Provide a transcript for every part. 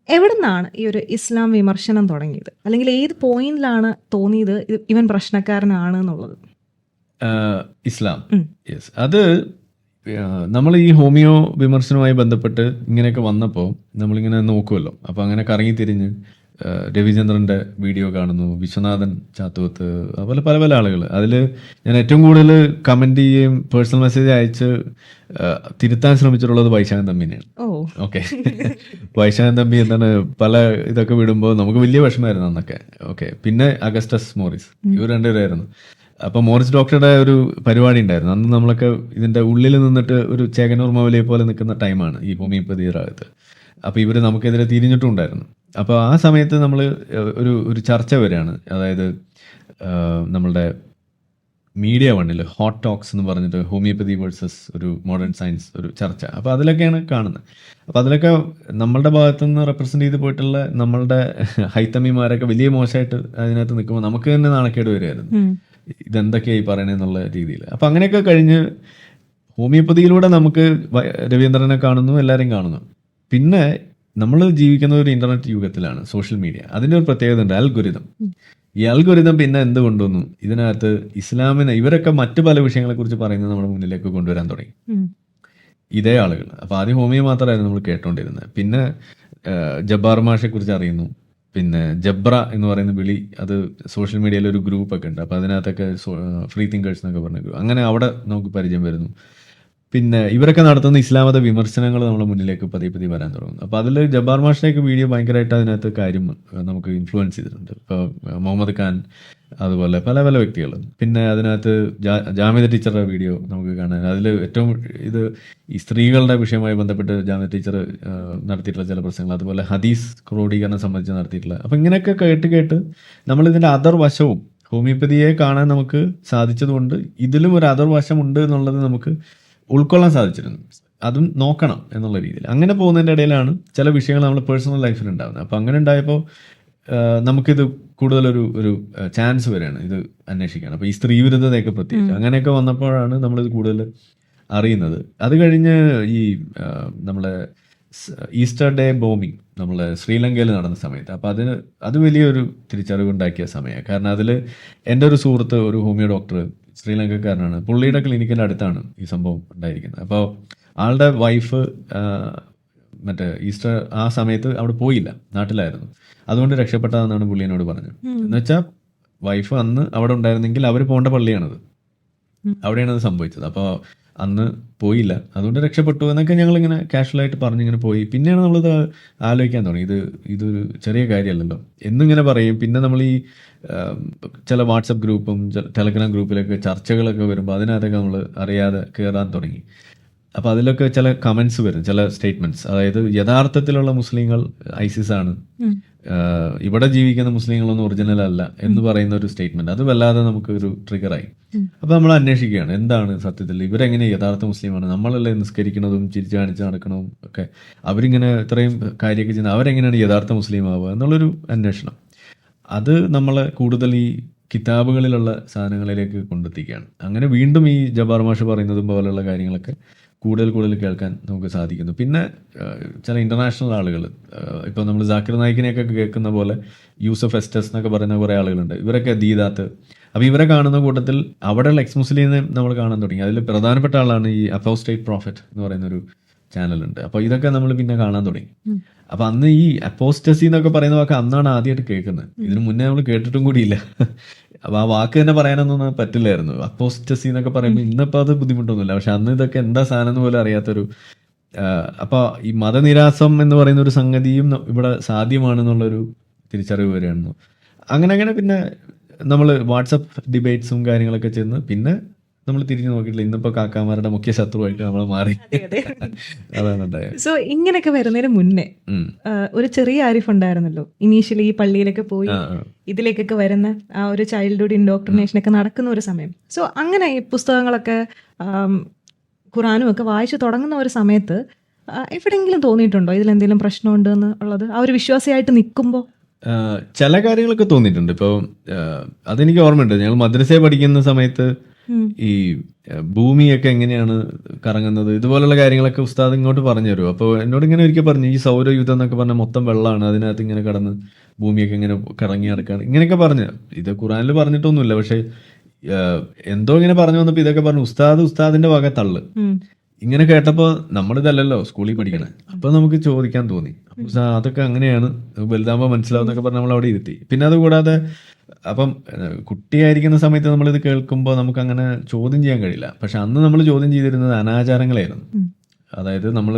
എവിടുന്നാണ് ഈ ഒരു ഇസ്ലാം വിമർശനം തുടങ്ങിയത്? അല്ലെങ്കിൽ ഏത് പോയിന്റിലാണ് തോന്നിയത് ഇവൻ പ്രശ്നക്കാരനാണ് എന്നുള്ളത്? ഇസ്ലാം. ഉം. യെസ്. അത് നമ്മൾ ഈ ഹോമിയോ വിമർശനവുമായി ബന്ധപ്പെട്ട് ഇങ്ങനെയൊക്കെ വന്നപ്പോൾ നമ്മളിങ്ങനെ നോക്കുമല്ലോ. അപ്പോൾ അങ്ങനെ കറങ്ങി തിരിഞ്ഞ് രവിചന്ദ്രൻ്റെ വീഡിയോ കാണുന്നു, വിശ്വനാഥൻ ചാത്തുവത്ത്, അതുപോലെ പല പല ആളുകൾ. അതിൽ ഞാൻ ഏറ്റവും കൂടുതൽ കമൻറ്റ് ചെയ്യുകയും പേഴ്സണൽ മെസ്സേജ് അയച്ച് തിരുത്താൻ ശ്രമിച്ചിട്ടുള്ളത് വൈശാഖൻ തമ്പിനെയാണ്. ഓ, ഓക്കെ. വൈശാഖൻ തമ്പി എന്താണ് പല ഇതൊക്കെ വിടുമ്പോൾ നമുക്ക് വലിയ വിഷമമായിരുന്നു അന്നൊക്കെ. ഓക്കെ. പിന്നെ അഗസ്റ്റസ് മോറിസ്, ഇവർ രണ്ടുപേരായിരുന്നു. അപ്പോൾ മോറിസ് ഡോക്ടറുടെ ഒരു പരിപാടി ഉണ്ടായിരുന്നു അന്ന്. നമ്മളൊക്കെ ഇതിൻ്റെ ഉള്ളിൽ നിന്നിട്ട് ഒരു ചേകനൂർ മൗലിയെ പോലെ നിൽക്കുന്ന ടൈമാണ് ഈ ഹോമിയോപ്പതി ഭാഗത്ത്. അപ്പോൾ ഇവർ നമുക്കെതിരെ തിരിഞ്ഞിട്ടും ഉണ്ടായിരുന്നു. അപ്പോൾ ആ സമയത്ത് നമ്മൾ ഒരു ചർച്ച വരികയാണ്. അതായത് നമ്മളുടെ മീഡിയ വണ്ണിൽ ഹോട്ട് ടോക്സ് എന്ന് പറഞ്ഞിട്ട് ഹോമിയോപ്പതി വേഴ്സസ് ഒരു മോഡേൺ സയൻസ് ഒരു ചർച്ച. അപ്പോൾ അതിലൊക്കെയാണ് കാണുന്നത്. അപ്പോൾ അതിലൊക്കെ നമ്മളുടെ ഭാഗത്തുനിന്ന് റെപ്രസെൻ്റ് ചെയ്ത് പോയിട്ടുള്ള നമ്മളുടെ ഹൈത്തമ്മിമാരൊക്കെ വലിയ മോശമായിട്ട് അതിനകത്ത് നിൽക്കുമ്പോൾ നമുക്ക് തന്നെ നാണക്കേട് വരുമായിരുന്നു. ഇതെന്തൊക്കെയായി പറയണെന്നുള്ള രീതിയിൽ. അപ്പം അങ്ങനെയൊക്കെ കഴിഞ്ഞ് ഹോമിയോപ്പതിയിലൂടെ നമുക്ക് രവീന്ദ്രനെ കാണുന്നു, എല്ലാവരെയും കാണുന്നു. പിന്നെ നമ്മൾ ജീവിക്കുന്ന ഒരു ഇൻ്റർനെറ്റ് യുഗത്തിലാണ്, സോഷ്യൽ മീഡിയ. അതിൻ്റെ ഒരു പ്രത്യേകത ഉണ്ട്, അൽഗോരിതം. ഈ അൽഗോരിതം പിന്നെ എന്ത് കൊണ്ടുവന്നു, ഇതിനകത്ത് ഇസ്ലാമിനെ ഇവരൊക്കെ മറ്റു പല വിഷയങ്ങളെക്കുറിച്ച് പറയുന്നത് നമ്മുടെ മുന്നിലേക്ക് കൊണ്ടുവരാൻ തുടങ്ങി ഇതേ ആളുകൾ. അപ്പോൾ ആദ്യം ഹോമിയോ മാത്രമായിരുന്നു നമ്മൾ കേട്ടോണ്ടിരുന്നത്. പിന്നെ ജബ്ബാർ മാഷെ കുറിച്ച് അറിയുന്നു. പിന്നെ ജബ്ര എന്ന് പറയുന്ന വിളി, അത് സോഷ്യൽ മീഡിയയിൽ ഒരു ഗ്രൂപ്പൊക്കെ ഉണ്ട്. അപ്പോൾ അതിനകത്തൊക്കെ ഫ്രീ തിങ്കേഴ്സ് എന്നൊക്കെ പറഞ്ഞ ഗ്രൂപ്പ്, അങ്ങനെ അവിടെ നമുക്ക് പരിചയം വരുന്നു. പിന്നെ ഇവരൊക്കെ നടത്തുന്ന ഇസ്ലാമത വിമർശനങ്ങൾ നമ്മുടെ മുന്നിലേക്ക് പതിയെ പതിയെ വരാൻ തുടങ്ങുന്നു. അപ്പോൾ അതിൽ ജബ്ബാർ മാഷിൻ്റെയൊക്കെ വീഡിയോ ഭയങ്കരമായിട്ട് അതിനകത്ത് കാര്യം നമുക്ക് ഇൻഫ്ലുവൻസ് ചെയ്തിട്ടുണ്ട്. ഇപ്പോൾ മുഹമ്മദ് ഖാൻ, അതുപോലെ പല പല വ്യക്തികൾ. പിന്നെ അതിനകത്ത് ജാമിദ ടീച്ചറുടെ വീഡിയോ നമുക്ക് കാണാൻ. അതിൽ ഏറ്റവും ഇത് ഈ സ്ത്രീകളുടെ വിഷയവുമായി ബന്ധപ്പെട്ട് ജാമിദ ടീച്ചർ നടത്തിയിട്ടുള്ള ചില പ്രശ്നങ്ങൾ, അതുപോലെ ഹദീസ് ക്രോഡീകരണം സംബന്ധിച്ച് നടത്തിയിട്ടുള്ള. അപ്പം ഇങ്ങനെയൊക്കെ കേട്ട് നമ്മളിതിൻ്റെ അതർ വശവും ഹോമിയോപ്പതിയെ കാണാൻ നമുക്ക് സാധിച്ചതുകൊണ്ട് ഇതിലും ഒരു അതർ വശമുണ്ട് എന്നുള്ളത് നമുക്ക് ഉൾക്കൊള്ളാൻ സാധിച്ചിരുന്നു. അതും നോക്കണം എന്നുള്ള രീതിയിൽ അങ്ങനെ പോകുന്നതിൻ്റെ ഇടയിലാണ് ചില വിഷയങ്ങൾ നമ്മൾ പേഴ്സണൽ ലൈഫിൽ ഉണ്ടാകുന്നത്. അപ്പോൾ അങ്ങനെ ഉണ്ടായപ്പോൾ നമുക്കിത് കൂടുതലൊരു ചാൻസ് വരെയാണ് ഇത് അന്വേഷിക്കാൻ. അപ്പോൾ ഈ സ്ത്രീ വിരുദ്ധതയൊക്കെ പ്രത്യേകിച്ച് അങ്ങനെയൊക്കെ വന്നപ്പോഴാണ് നമ്മളിത് കൂടുതൽ അറിയുന്നത്. അത് കഴിഞ്ഞ് ഈ നമ്മളെ ഈസ്റ്റർ ഡേ ബോംബിങ് നമ്മളെ ശ്രീലങ്കയിൽ നടന്ന സമയത്ത്, അപ്പോൾ അത് വലിയൊരു തിരിച്ചറിവുണ്ടാക്കിയ സമയമാണ്. കാരണം അതിൽ എൻ്റെ ഒരു സുഹൃത്ത്, ഒരു ഹോമിയോ ഡോക്ടർ, ശ്രീലങ്കക്കാരനാണ്. പുള്ളിയുടെ ക്ലിനിക്കിൻ്റെ അടുത്താണ് ഈ സംഭവം ഉണ്ടായിരിക്കുന്നത്. അപ്പോൾ ആളുടെ വൈഫ് മറ്റേ ഈസ്റ്റർ ആ സമയത്ത് അവിടെ പോയില്ല, നാട്ടിലായിരുന്നു. അതുകൊണ്ട് രക്ഷപ്പെട്ടതെന്നാണ് പുള്ളി എന്നോട് പറഞ്ഞത്. എന്നുവെച്ചാൽ വൈഫ് അന്ന് അവിടെ ഉണ്ടായിരുന്നെങ്കിൽ അവർ പോകേണ്ട പള്ളിയാണത്, അവിടെയാണ് അത് സംഭവിച്ചത്. അപ്പോൾ അന്ന് പോയില്ല, അതുകൊണ്ട് രക്ഷപ്പെട്ടു എന്നൊക്കെ ഞങ്ങളിങ്ങനെ കാഷ്വലായിട്ട് പറഞ്ഞിങ്ങനെ പോയി. പിന്നെയാണ് നമ്മളിത് ആലോചിക്കാൻ തുടങ്ങി, ഇതൊരു ചെറിയ കാര്യമല്ലല്ലോ എന്നിങ്ങനെ പറയും. പിന്നെ നമ്മൾ ഈ ചില വാട്സപ്പ് ഗ്രൂപ്പും ടെലഗ്രാം ഗ്രൂപ്പിലൊക്കെ ചർച്ചകളൊക്കെ വരുമ്പോൾ അതിനകത്തൊക്കെ നമ്മൾ അറിയാതെ കയറാൻ തുടങ്ങി. അപ്പോൾ അതിലൊക്കെ ചില കമൻസ് വരും, ചില സ്റ്റേറ്റ്മെൻറ്റ്സ്. അതായത് യഥാർത്ഥത്തിലുള്ള മുസ്ലിങ്ങൾ ഐസിസ് ആണ്, ഇവിടെ ജീവിക്കുന്ന മുസ്ലിങ്ങളൊന്നും ഒറിജിനൽ അല്ല എന്ന് പറയുന്ന ഒരു സ്റ്റേറ്റ്മെൻറ്റ്. അത് വല്ലാതെ നമുക്കൊരു ട്രിഗറായി. അപ്പോൾ നമ്മൾ അന്വേഷിക്കുകയാണ് എന്താണ് സത്യത്തിൽ ഇവരെങ്ങനെ യഥാർത്ഥ മുസ്ലിമാണ്, നമ്മളല്ലേ നിസ്കരിക്കുന്നതും ചിരിച്ചു കാണിച്ച് നടക്കണതും ഒക്കെ, അവരിങ്ങനെ ഇത്രയും കാര്യമൊക്കെ ചെയ്യുന്നത്, അവരെങ്ങനെയാണ് യഥാർത്ഥ മുസ്ലിം ആവുക എന്നുള്ളൊരു അന്വേഷണം. അത് നമ്മളെ കൂടുതൽ ഈ കിതാബുകളിലുള്ള സാധനങ്ങളിലേക്ക് കൊണ്ടെത്തിക്കുകയാണ്. അങ്ങനെ വീണ്ടും ഈ ജബ്ബാർ മാഷ് പറയുന്നതും പോലെയുള്ള കാര്യങ്ങളൊക്കെ കൂടുതൽ കേൾക്കാൻ നമുക്ക് സാധിക്കുന്നു. പിന്നെ ചില ഇൻ്റർനാഷണൽ ആളുകൾ, ഇപ്പോൾ നമ്മൾ ജാക്കിർ നായിക്കിനെയൊക്കെ കേൾക്കുന്ന പോലെ യൂസഫ് എസ്റ്റസ് എന്നൊക്കെ പറയുന്ന കുറേ ആളുകളുണ്ട്. ഇവരൊക്കെ ദീദാത്ത്. അപ്പോൾ ഇവരെ കാണുന്ന കൂട്ടത്തിൽ അവിടെയുള്ള എക്സ് മുസ്ലിമിനെ നമ്മൾ കാണാൻ തുടങ്ങി. അതിൽ പ്രധാനപ്പെട്ട ആളാണ് ഈ അപ്പോസ്റ്റേറ്റ് പ്രോഫറ്റ് എന്ന് പറയുന്നൊരു ചാനലുണ്ട്. അപ്പോൾ ഇതൊക്കെ നമ്മൾ പിന്നെ കാണാൻ തുടങ്ങി. അപ്പോൾ അന്ന് ഈ അപ്പോസ്റ്റസി എന്നൊക്കെ പറയുന്ന വാക്ക് അന്നാണ് ആദ്യമായിട്ട് കേൾക്കുന്നത്. ഇതിനു മുന്നേ നമ്മൾ കേട്ടിട്ടും കൂടിയില്ല. അപ്പോൾ ആ വാക്ക് തന്നെ പറയാനൊന്നും പറ്റില്ലായിരുന്നു. അപ്പോസ്റ്റസി എന്നൊക്കെ പറയുമ്പോൾ ഇന്നിപ്പോൾ അത് ബുദ്ധിമുട്ടൊന്നുമില്ല, പക്ഷെ അന്ന് ഇതൊക്കെ എന്താ സാധനം എന്ന് പോലും അറിയാത്തൊരു. അപ്പോൾ ഈ മതനിരാസം എന്ന് പറയുന്ന ഒരു സംഗതിയും ഇവിടെ സാധ്യമാണെന്നുള്ളൊരു തിരിച്ചറിവ് വരികയായിരുന്നു. അങ്ങനെ പിന്നെ നമ്മൾ വാട്സപ്പ് ഡിബേറ്റ്സും കാര്യങ്ങളൊക്കെ ചെന്ന് പിന്നെ നമ്മൾ തിരിഞ്ഞു നോക്കിയിട്ടില്ല. ഇന്നിപ്പോൾ കാക്കാമാരുടെ മുഖ്യ ശത്രുവായിട്ട് നമ്മൾ മാറി. അതാണ് ഉണ്ടായത്. സോ ഇങ്ങനെയൊക്കെ വരുന്നതിന് മുന്നേ ഒരു ചെറിയ ആരിഫ് ഉണ്ടായിരുന്നല്ലോ, ഇനീഷ്യലി ഈ പള്ളിയിലൊക്കെ പോയി ഇതിലേക്കൊക്കെ വരുന്ന ആ ഒരു ചൈൽഡ്ഹുഡ് ഇൻഡോക്ട്രിനേഷൻ ഒക്കെ നടക്കുന്ന ഒരു സമയം. സോ അങ്ങനെ ഈ പുസ്തകങ്ങളൊക്കെ ഖുറാനും ഒക്കെ വായിച്ചു തുടങ്ങുന്ന ഒരു സമയത്ത് എവിടെയെങ്കിലും തോന്നിയിട്ടുണ്ടോ ഇതിലെന്തെങ്കിലും പ്രശ്നമുണ്ട് എന്നുള്ളത്? ആ ഒരു വിശ്വാസിയായിട്ട് നിൽക്കുമ്പോൾ ചില കാര്യങ്ങളൊക്കെ തോന്നിയിട്ടുണ്ട്. ഇപ്പോൾ അതെനിക്ക് ഓർമ്മയുണ്ട്. ഞങ്ങൾ മദ്രസയിൽ പഠിക്കുന്ന സമയത്ത് ഈ ഭൂമിയൊക്കെ എങ്ങനെയാണ് കറങ്ങുന്നത്, ഇതുപോലുള്ള കാര്യങ്ങളൊക്കെ ഉസ്താദ് ഇങ്ങോട്ട് പറഞ്ഞു തരും. അപ്പോൾ എന്നോട് ഇങ്ങനെ ഒരിക്കൽ പറഞ്ഞു, ഈ സൗരയുധം എന്നൊക്കെ പറഞ്ഞാൽ മൊത്തം വെള്ളമാണ്, അതിനകത്ത് ഇങ്ങനെ കടന്ന് ഭൂമിയൊക്കെ ഇങ്ങനെ കറങ്ങി നടക്കുകയാണ്, ഇങ്ങനെയൊക്കെ പറഞ്ഞു. ഇത് ഖുറാനിൽ പറഞ്ഞിട്ടൊന്നുമില്ല, പക്ഷെ എന്തോ ഇങ്ങനെ പറഞ്ഞു വന്നപ്പോൾ ഇതൊക്കെ പറഞ്ഞു. ഉസ്താദിന്റെ വക തള്ളു. ഇങ്ങനെ കേട്ടപ്പോൾ നമ്മളിതല്ലല്ലോ സ്കൂളിൽ പഠിക്കണേ, അപ്പൊ നമുക്ക് ചോദിക്കാൻ തോന്നി. അപ്പൊ അതൊക്കെ അങ്ങനെയാണ്, വലുതാകുമ്പോൾ മനസ്സിലാവുന്നൊക്കെ പറഞ്ഞ് നമ്മൾ അവിടെ ഇരുത്തി. പിന്നെ അതുകൂടാതെ അപ്പം കുട്ടിയായിരിക്കുന്ന സമയത്ത് നമ്മളിത് കേൾക്കുമ്പോൾ നമുക്ക് അങ്ങനെ ചോദ്യം ചെയ്യാൻ കഴിയില്ല. പക്ഷെ അന്ന് നമ്മൾ ചോദ്യം ചെയ്തിരുന്നത് അനാചാരങ്ങളായിരുന്നു. അതായത് നമ്മൾ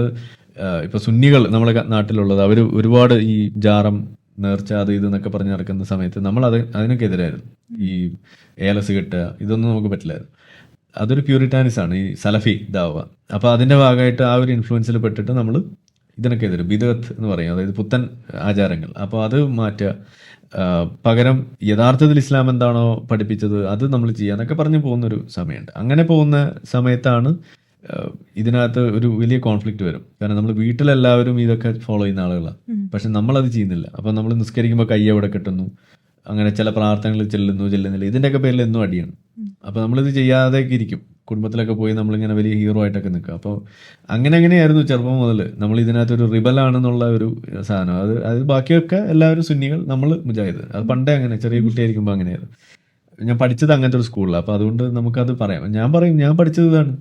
ഇപ്പൊ സുന്നികൾ നമ്മുടെ നാട്ടിലുള്ളത്, അവർ ഒരുപാട് ഈ ജാറം നേർച്ച അത് ഇതെന്നൊക്കെ പറഞ്ഞ് നടക്കുന്ന സമയത്ത് നമ്മൾ അതിനൊക്കെ എതിരായിരുന്നു. ഈ ഏലസ് കെട്ടുക, ഇതൊന്നും നമുക്ക് പറ്റില്ലായിരുന്നു. അതൊരു പ്യൂരിറ്റാനിസ് ആണ്, ഈ സലഫി ദാവ. അപ്പോൾ അതിന്റെ ഭാഗമായിട്ട് ആ ഒരു ഇൻഫ്ലുവൻസിൽ പെട്ടിട്ട് നമ്മൾ ഇതിനൊക്കെ എതിര് ബിദ്അത്ത് എന്ന് പറയും, അതായത് പുത്തൻ ആചാരങ്ങൾ. അപ്പോൾ അത് മാറ്റുക, പകരം യഥാർത്ഥത്തിൽ ഇസ്ലാം എന്താണോ പഠിപ്പിച്ചത് അത് നമ്മൾ ചെയ്യാന്നൊക്കെ പറഞ്ഞു പോകുന്നൊരു സമയമുണ്ട്. അങ്ങനെ പോകുന്ന സമയത്താണ് ഇതിനകത്ത് ഒരു വലിയ കോൺഫ്ലിക്റ്റ് വരും. കാരണം നമ്മൾ വീട്ടിലെല്ലാവരും ഇതൊക്കെ ഫോളോ ചെയ്യുന്ന ആളുകളാണ്, പക്ഷെ നമ്മളത് ചെയ്യുന്നില്ല. അപ്പം നമ്മൾ നിസ്കരിക്കുമ്പോൾ കൈ എവിടെ കെട്ടുന്നു, അങ്ങനെ ചില പ്രാർത്ഥനകൾ ചെല്ലുന്നില്ല, ഇതിൻ്റെയൊക്കെ പേരിൽ എന്നും അടിയാണ്. അപ്പോൾ നമ്മളിത് ചെയ്യാതെ ഇരിക്കും, കുടുംബത്തിലൊക്കെ പോയി നമ്മളിങ്ങനെ വലിയ ഹീറോ ആയിട്ടൊക്കെ നിൽക്കുക. അപ്പോൾ അങ്ങനെയായിരുന്നു ചെറുപ്പം മുതൽ നമ്മൾ ഇതിനകത്തൊരു റിബലാണെന്നുള്ള ഒരു സാധനം. അത് ബാക്കിയൊക്കെ എല്ലാവരും സുന്നികൾ, നമ്മൾ മുജാഹിദ്. അത് പണ്ടേ അങ്ങനെ ചെറിയ കുട്ടിയായിരിക്കുമ്പോൾ അങ്ങനെയായിരുന്നു. ഞാൻ പഠിച്ചത് അങ്ങനത്തെ ഒരു സ്കൂളിലാണ്. അപ്പോൾ അതുകൊണ്ട് നമുക്കത് പറയാം. ഞാൻ പഠിച്ചത് ഇതാണ്,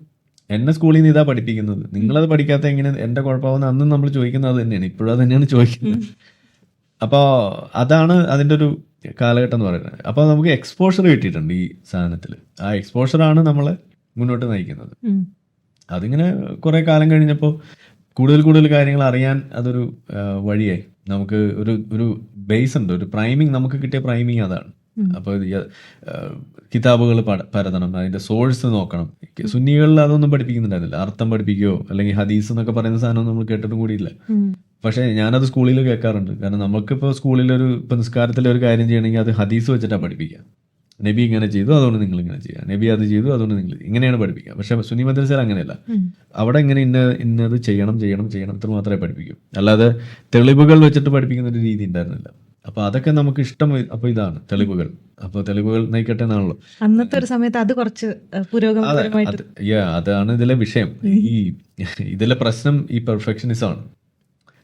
എന്നെ സ്കൂളിൽ നിന്ന് ഇതാ പഠിപ്പിക്കുന്നത്, നിങ്ങളത് പഠിക്കാത്ത എങ്ങനെ എൻ്റെ കുഴപ്പമാവുന്ന അന്നും നമ്മൾ ചോദിക്കുന്നത് അത് തന്നെയാണ്, ഇപ്പോഴും അത് തന്നെയാണ് ചോദിക്കുന്നത്. അപ്പോൾ അതാണ് അതിൻ്റെ ഒരു കാലഘട്ടം എന്ന് പറയുന്നത്. അപ്പോൾ നമുക്ക് എക്സ്പോഷർ കിട്ടിയിട്ടുണ്ട് ഈ സാധനത്തിൽ. ആ എക്സ്പോഷറാണ് നമ്മളെ മുന്നോട്ട് നയിക്കുന്നത്. അതിങ്ങനെ കുറേ കാലം കഴിഞ്ഞപ്പോൾ കൂടുതൽ കാര്യങ്ങൾ അറിയാൻ അതൊരു വഴിയായി. നമുക്ക് ഒരു ബേസ് ഉണ്ട്, ഒരു പ്രൈമിങ്, നമുക്ക് കിട്ടിയ പ്രൈമിങ് അതാണ്. അപ്പോൾ കിതാബുകൾ പരതണം, അതിന്റെ സോഴ്സ് നോക്കണം. സുന്നികളിൽ അതൊന്നും പഠിപ്പിക്കുന്നുണ്ടായിരുന്നില്ല. അർത്ഥം പഠിപ്പിക്കുകയോ അല്ലെങ്കിൽ ഹദീസ് എന്നൊക്കെ പറയുന്ന സാധനം നമ്മൾ കേട്ടിട്ടും കൂടിയില്ല. പക്ഷേ ഞാനത് സ്കൂളിൽ കേൾക്കാറുണ്ട്. കാരണം നമുക്കിപ്പോൾ സ്കൂളിലൊരു ഇപ്പം നിസ്കാരത്തിലെ ഒരു കാര്യം ചെയ്യണമെങ്കിൽ അത് ഹദീസ് വെച്ചിട്ടാണ് പഠിപ്പിക്കുക. നബി ഇങ്ങനെ ചെയ്തു അതുകൊണ്ട് നിങ്ങൾ ഇങ്ങനെ ചെയ്യുക, നബി അത് ചെയ്തു അതുകൊണ്ട് നിങ്ങൾ ഇങ്ങനെയാണ് പഠിപ്പിക്കുക. പക്ഷെ സുന്നി മദ്രസയിൽ അങ്ങനെയല്ല. അവിടെ ഇങ്ങനെ ഇന്നത് ചെയ്യണം ഇത്ര മാത്രമേ പഠിപ്പിക്കൂ. അല്ലാതെ തെളിവുകൾ വെച്ചിട്ട് പഠിപ്പിക്കുന്ന ഒരു രീതി ഉണ്ടായിരുന്നില്ല. അപ്പൊ അതൊക്കെ നമുക്ക് ഇഷ്ടം. അപ്പൊ ഇതാണ് തെളിവുകൾ. അപ്പൊ തെളിവുകൾ നയിക്കട്ടെ എന്നാണല്ലോ അന്നത്തെ ഒരു സമയത്ത്. അത് കുറച്ച് പുരോഗമനപരമായിട്ട് അതാണ് ഇതിലെ വിഷയം. ഇതിലെ പ്രശ്നം ഈ പെർഫെക്ഷനിസം ആണ്.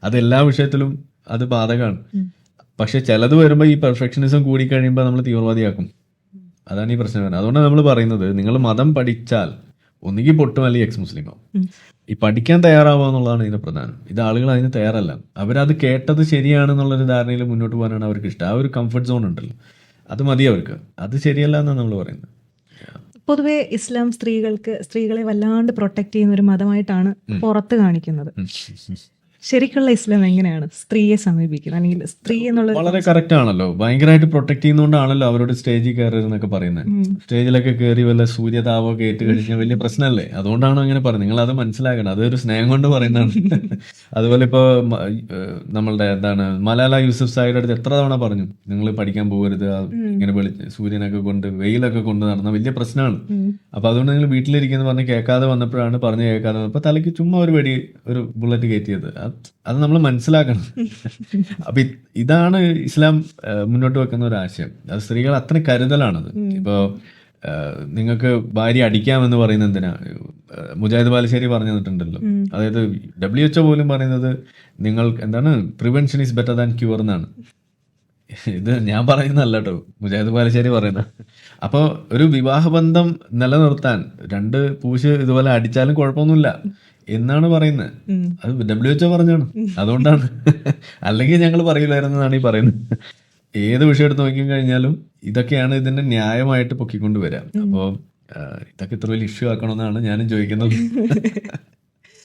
അത് എല്ലാ വിഷയത്തിലും അത് ബാധകമാണ്. പക്ഷെ ചിലത് വരുമ്പോൾ ഈ പെർഫെക്ഷനിസം കൂടി കഴിയുമ്പോൾ നമ്മൾ തീവ്രവാദിയാക്കും. അതാണ് ഈ പ്രശ്നം വരുന്നത്. അതുകൊണ്ടാണ് നമ്മൾ പറയുന്നത്, നിങ്ങൾ മതം പഠിച്ചാൽ ഒന്നുകിൽ പൊട്ടും അല്ലെങ്കിൽ എക്സ് മുസ്ലിമാവും. ഈ പഠിക്കാൻ തയ്യാറാവുക എന്നുള്ളതാണ് ഇതിന്റെ പ്രധാനം. ഇത് ആളുകൾ അതിന് തയ്യാറല്ല. അവരത് കേട്ടത് ശരിയാണെന്നുള്ളൊരു ധാരണയിൽ മുന്നോട്ട് പോകാനാണ് അവർക്ക് ഇഷ്ടം. ആ ഒരു കംഫർട്ട് സോൺ ഉണ്ടല്ലോ, അത് മതി അവർക്ക്. അത് ശരിയല്ല എന്നാണ് നമ്മൾ പറയുന്നത്. പൊതുവെ ഇസ്ലാം സ്ത്രീകളെ വല്ലാണ്ട് പ്രൊട്ടക്ട് ചെയ്യുന്ന ഒരു മതമായിട്ടാണ് പുറത്ത് കാണിക്കുന്നത്. ശരിക്കുള്ള ഇസ്ലാം എങ്ങനെയാണ് സ്ത്രീയെ സമീപിക്കുന്നത്? അല്ലെങ്കിൽ സ്ത്രീ എന്നുള്ള വളരെ കറക്റ്റ് ആണല്ലോ. ഭയങ്കരമായിട്ട് പ്രൊട്ടക്ട് ചെയ്യുന്നതുകൊണ്ടാണല്ലോ അവരോട് സ്റ്റേജിൽ കയറരുതെന്നൊക്കെ പറയുന്നത്. സ്റ്റേജിലൊക്കെ കയറി വല്ല സൂര്യതാപമൊക്കെ ഏറ്റ് കഴിഞ്ഞാൽ വലിയ പ്രശ്നമല്ലേ? അതുകൊണ്ടാണ് അങ്ങനെ പറയുന്നത്. നിങ്ങൾ അത് മനസ്സിലാക്കണം. അതൊരു സ്നേഹം കൊണ്ട് പറയുന്നതാണ്. അതുപോലെ ഇപ്പോൾ നമ്മളുടെ എന്താണ് മലാല യൂസഫ് സായിയുടെ അടുത്ത് എത്ര തവണ പറഞ്ഞു, നിങ്ങൾ പഠിക്കാൻ പോകരുത്, ഇങ്ങനെ സൂര്യനൊക്കെ കൊണ്ട് വെയിലൊക്കെ കൊണ്ട് നടന്ന വലിയ പ്രശ്നമാണ്. അപ്പൊ അതുകൊണ്ട് നിങ്ങൾ വീട്ടിലിരിക്കുന്ന പറഞ്ഞ് കേൾക്കാതെ വന്നപ്പോഴാണ് പറഞ്ഞ് കേൾക്കാതെ വന്നപ്പോൾ തലയ്ക്ക് ചുമ്മാ ഒരു ബുള്ളറ്റ് കയറ്റിയത്. അത് നമ്മൾ മനസ്സിലാക്കണം. അപ്പൊ ഇതാണ് ഇസ്ലാം മുന്നോട്ട് വെക്കുന്ന ഒരു ആശയം. അത് സ്ത്രീകൾ അത്ര കരുതലാണത്. ഇപ്പോ നിങ്ങൾക്ക് ഭാര്യ അടിക്കാമെന്ന് പറയുന്നത് എന്തിനാ? മുജാഹിദ് ബാലുശ്ശേരി പറഞ്ഞു തന്നിട്ടുണ്ടല്ലോ. അതായത് WHO പോലും പറയുന്നത് നിങ്ങൾ എന്താണ്, prevention is better than cure എന്നാണ്. ഇത് ഞാൻ പറയുന്നതല്ല കേട്ടോ, മുജാഹിദ് ബാലുശ്ശേരി പറയുന്ന. അപ്പോൾ ഒരു വിവാഹബന്ധം നിലനിർത്താൻ 2 പൂശ് ഇതുപോലെ അടിച്ചാലും കുഴപ്പമൊന്നുമില്ല എന്നാണ് പറയുന്നത്. അത് WHO പറഞ്ഞാണ്. അതുകൊണ്ടാണ്. അല്ലെങ്കിൽ ഞങ്ങൾ പറയില്ലായിരുന്നതാണ് ഈ പറയുന്നത്. ഏത് വിഷയം എടുത്ത് നോക്കി കഴിഞ്ഞാലും ഇതൊക്കെയാണ് ഇതിന്റെ ന്യായമായിട്ട് പൊക്കിക്കൊണ്ട് വരാം. അപ്പോൾ ഇതൊക്കെ ഇത്ര വലിയ ഇഷ്യൂ ആക്കണമെന്നാണ് ഞാനും ചോദിക്കുന്നത്.